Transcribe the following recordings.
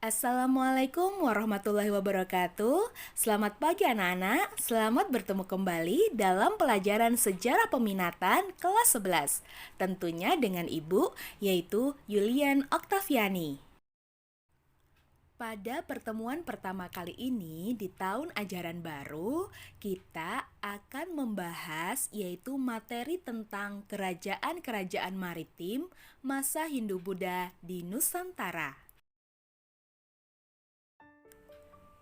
Assalamualaikum warahmatullahi wabarakatuh. Selamat pagi anak-anak. Selamat bertemu kembali dalam pelajaran sejarah peminatan kelas 11. Tentunya dengan Ibu, yaitu Yulian Oktaviani. Pada pertemuan pertama kali ini di tahun ajaran baru, kita akan membahas yaitu materi tentang kerajaan-kerajaan maritim masa Hindu-Buddha di Nusantara.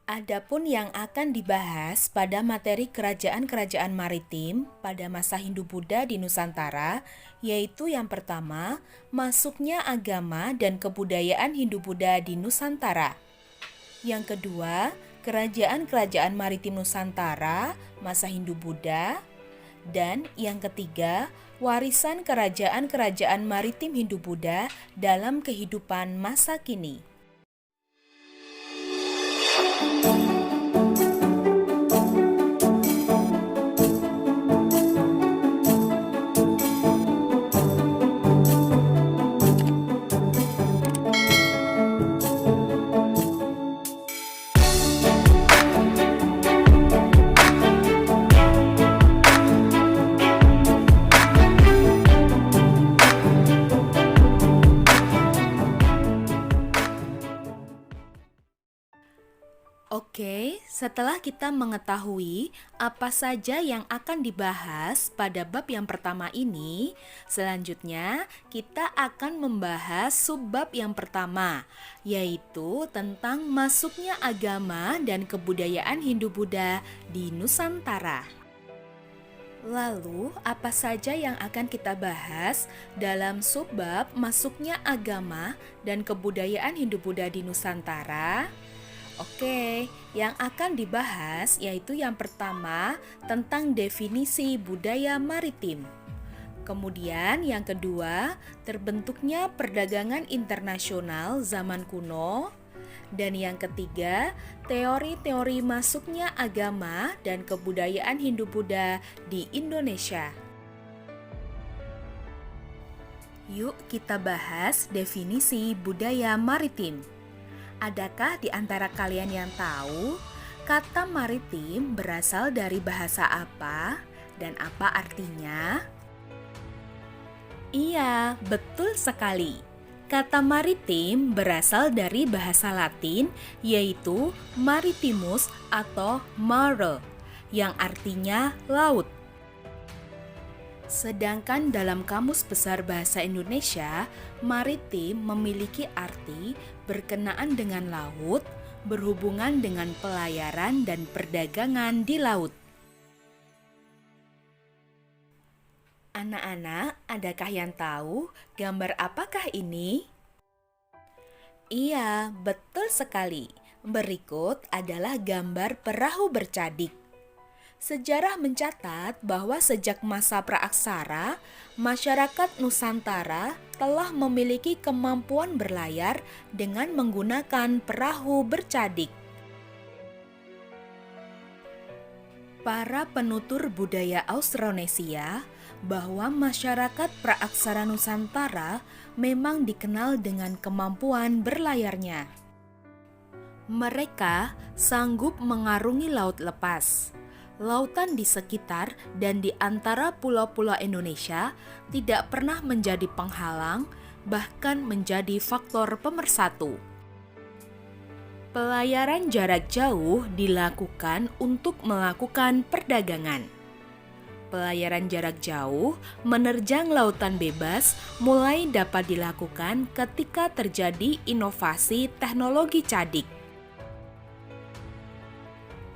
Adapun yang akan dibahas pada materi kerajaan-kerajaan maritim pada masa Hindu-Buddha di Nusantara, yaitu yang pertama, masuknya agama dan kebudayaan Hindu-Buddha di Nusantara. Yang kedua, kerajaan-kerajaan maritim Nusantara masa Hindu-Buddha. Dan yang ketiga, warisan kerajaan-kerajaan maritim Hindu-Buddha dalam kehidupan masa kini. Oke, setelah kita mengetahui apa saja yang akan dibahas pada bab yang pertama ini, selanjutnya kita akan membahas subbab yang pertama, yaitu tentang masuknya agama dan kebudayaan Hindu-Buddha di Nusantara. Lalu, apa saja yang akan kita bahas dalam subbab masuknya agama dan kebudayaan Hindu-Buddha di Nusantara? Oke, yang akan dibahas yaitu yang pertama tentang definisi budaya maritim. Kemudian yang kedua, terbentuknya perdagangan internasional zaman kuno. Dan yang ketiga, teori-teori masuknya agama dan kebudayaan Hindu-Buddha di Indonesia. Yuk kita bahas definisi budaya maritim. Adakah di antara kalian yang tahu kata maritim berasal dari bahasa apa dan apa artinya? Iya, betul sekali. Kata maritim berasal dari bahasa Latin yaitu maritimus atau mare yang artinya laut. Sedangkan dalam Kamus Besar Bahasa Indonesia, maritim memiliki arti berkenaan dengan laut, berhubungan dengan pelayaran dan perdagangan di laut. Anak-anak, adakah yang tahu gambar apakah ini? Iya, betul sekali. Berikut adalah gambar perahu bercadik. Sejarah mencatat bahwa sejak masa praaksara, masyarakat Nusantara telah memiliki kemampuan berlayar dengan menggunakan perahu bercadik. Para penutur budaya Austronesia bahwa masyarakat praaksara Nusantara memang dikenal dengan kemampuan berlayarnya. Mereka sanggup mengarungi laut lepas. Lautan di sekitar dan di antara pulau-pulau Indonesia tidak pernah menjadi penghalang, bahkan menjadi faktor pemersatu. Pelayaran jarak jauh dilakukan untuk melakukan perdagangan. Pelayaran jarak jauh menerjang lautan bebas mulai dapat dilakukan ketika terjadi inovasi teknologi cadik.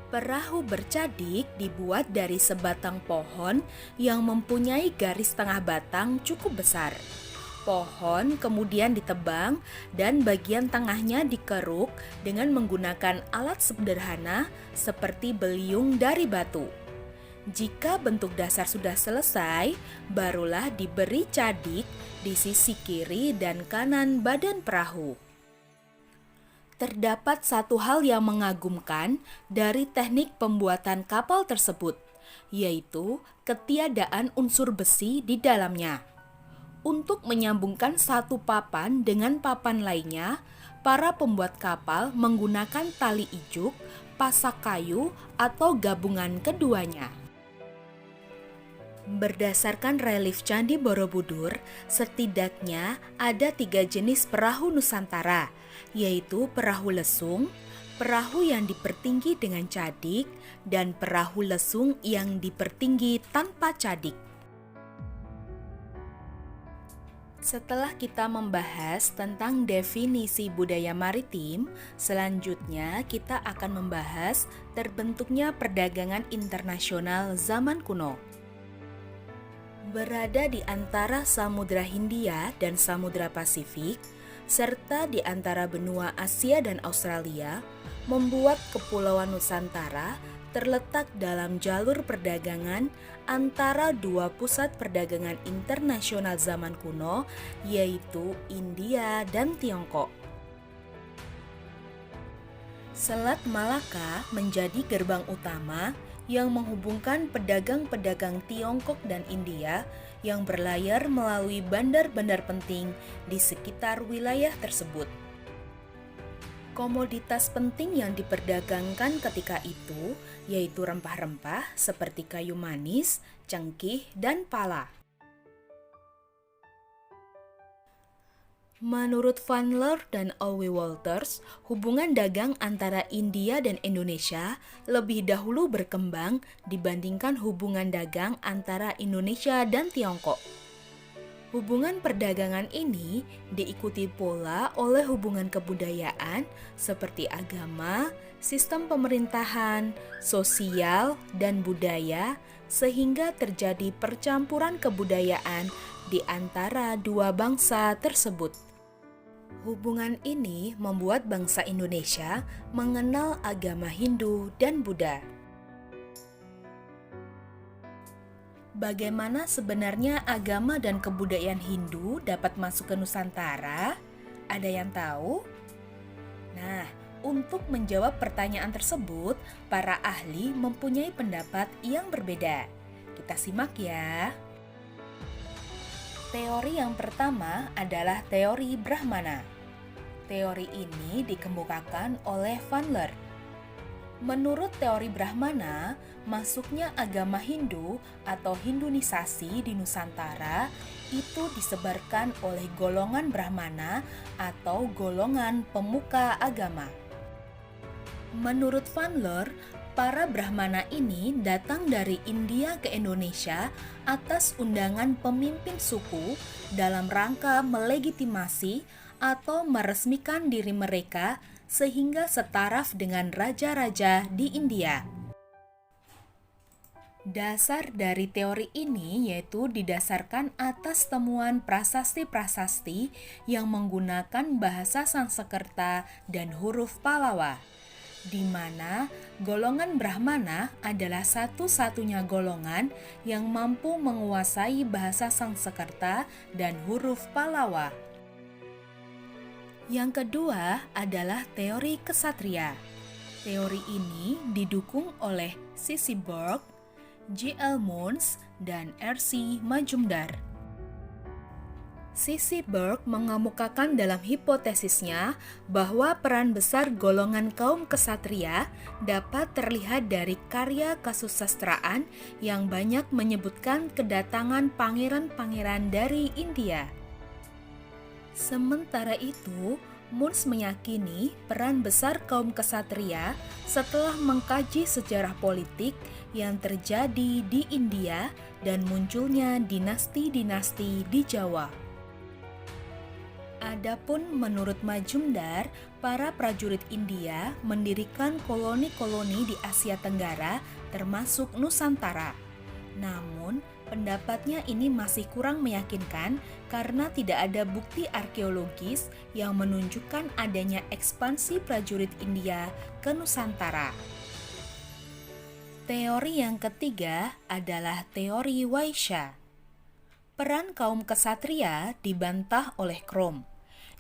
Perahu bercadik dibuat dari sebatang pohon yang mempunyai garis tengah batang cukup besar. Pohon kemudian ditebang dan bagian tengahnya dikeruk dengan menggunakan alat sederhana seperti beliung dari batu. Jika bentuk dasar sudah selesai, barulah diberi cadik di sisi kiri dan kanan badan perahu. Terdapat satu hal yang mengagumkan dari teknik pembuatan kapal tersebut, yaitu ketiadaan unsur besi di dalamnya. Untuk menyambungkan satu papan dengan papan lainnya, para pembuat kapal menggunakan tali ijuk, pasak kayu, atau gabungan keduanya. Berdasarkan relief Candi Borobudur, setidaknya ada 3 jenis perahu Nusantara, yaitu perahu lesung, perahu yang dipertinggi dengan cadik, dan perahu lesung yang dipertinggi tanpa cadik. Setelah kita membahas tentang definisi budaya maritim, selanjutnya kita akan membahas terbentuknya perdagangan internasional zaman kuno. Berada di antara Samudra Hindia dan Samudra Pasifik, serta di antara benua Asia dan Australia, membuat Kepulauan Nusantara terletak dalam jalur perdagangan antara dua pusat perdagangan internasional zaman kuno, yaitu India dan Tiongkok. Selat Malaka menjadi gerbang utama yang menghubungkan pedagang-pedagang Tiongkok dan India yang berlayar melalui bandar-bandar penting di sekitar wilayah tersebut. Komoditas penting yang diperdagangkan ketika itu yaitu rempah-rempah seperti kayu manis, cengkih, dan pala. Menurut Van Leur dan Owe Walters, hubungan dagang antara India dan Indonesia lebih dahulu berkembang dibandingkan hubungan dagang antara Indonesia dan Tiongkok. Hubungan perdagangan ini diikuti pula oleh hubungan kebudayaan seperti agama, sistem pemerintahan, sosial, dan budaya, sehingga terjadi percampuran kebudayaan di antara dua bangsa tersebut. Hubungan ini membuat bangsa Indonesia mengenal agama Hindu dan Buddha. Bagaimana sebenarnya agama dan kebudayaan Hindu dapat masuk ke Nusantara? Ada yang tahu? Nah, untuk menjawab pertanyaan tersebut, para ahli mempunyai pendapat yang berbeda. Kita simak ya. Teori yang pertama adalah teori Brahmana. Teori ini dikemukakan oleh Van Leur. Menurut teori Brahmana, masuknya agama Hindu atau Hindunisasi di Nusantara itu disebarkan oleh golongan Brahmana atau golongan pemuka agama. Menurut Van Leur, para Brahmana ini datang dari India ke Indonesia atas undangan pemimpin suku dalam rangka melegitimasi atau meresmikan diri mereka sehingga setaraf dengan raja-raja di India. Dasar dari teori ini yaitu didasarkan atas temuan prasasti-prasasti yang menggunakan bahasa Sanskerta dan huruf Pallawa, di mana golongan Brahmana adalah satu-satunya golongan yang mampu menguasai bahasa Sanskerta dan huruf Pallawa. Yang kedua adalah teori kesatria. Teori ini didukung oleh C.C. Burke, J.L. Muns, dan R.C. Majumdar. C.C. Burke mengemukakan dalam hipotesisnya bahwa peran besar golongan kaum kesatria dapat terlihat dari karya kasusastraan yang banyak menyebutkan kedatangan pangeran-pangeran dari India. Sementara itu, Muns meyakini peran besar kaum kesatria setelah mengkaji sejarah politik yang terjadi di India dan munculnya dinasti-dinasti di Jawa. Adapun menurut Majumdar, para prajurit India mendirikan koloni-koloni di Asia Tenggara termasuk Nusantara. Namun, pendapatnya ini masih kurang meyakinkan karena tidak ada bukti arkeologis yang menunjukkan adanya ekspansi prajurit India ke Nusantara. Teori yang ketiga adalah teori Waisya. Peran kaum kesatria dibantah oleh Krom.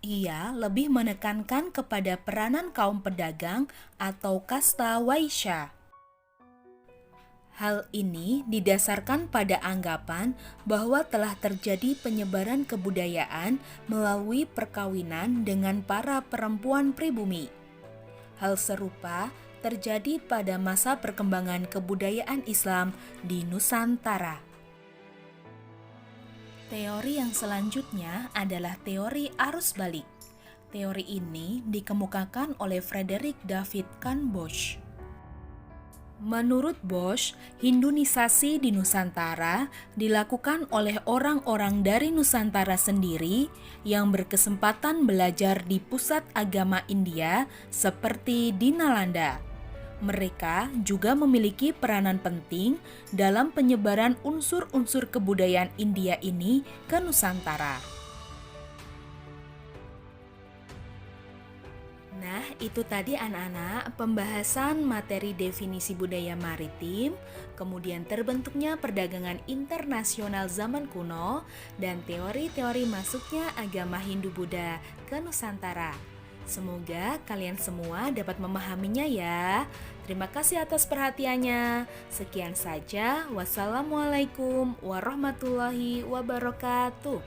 Ia lebih menekankan kepada peranan kaum pedagang atau kasta Waisya. Hal ini didasarkan pada anggapan bahwa telah terjadi penyebaran kebudayaan melalui perkawinan dengan para perempuan pribumi. Hal serupa terjadi pada masa perkembangan kebudayaan Islam di Nusantara. Teori yang selanjutnya adalah teori arus balik. Teori ini dikemukakan oleh Frederick David Kahn Bosch. Menurut Bosch, Hinduisasi di Nusantara dilakukan oleh orang-orang dari Nusantara sendiri yang berkesempatan belajar di pusat agama India seperti di Nalanda. Mereka juga memiliki peranan penting dalam penyebaran unsur-unsur kebudayaan India ini ke Nusantara. Nah, itu tadi anak-anak pembahasan materi definisi budaya maritim, kemudian terbentuknya perdagangan internasional zaman kuno, dan teori-teori masuknya agama Hindu-Buddha ke Nusantara. Semoga kalian semua dapat memahaminya ya. Terima kasih atas perhatiannya. Sekian saja. Wassalamualaikum warahmatullahi wabarakatuh.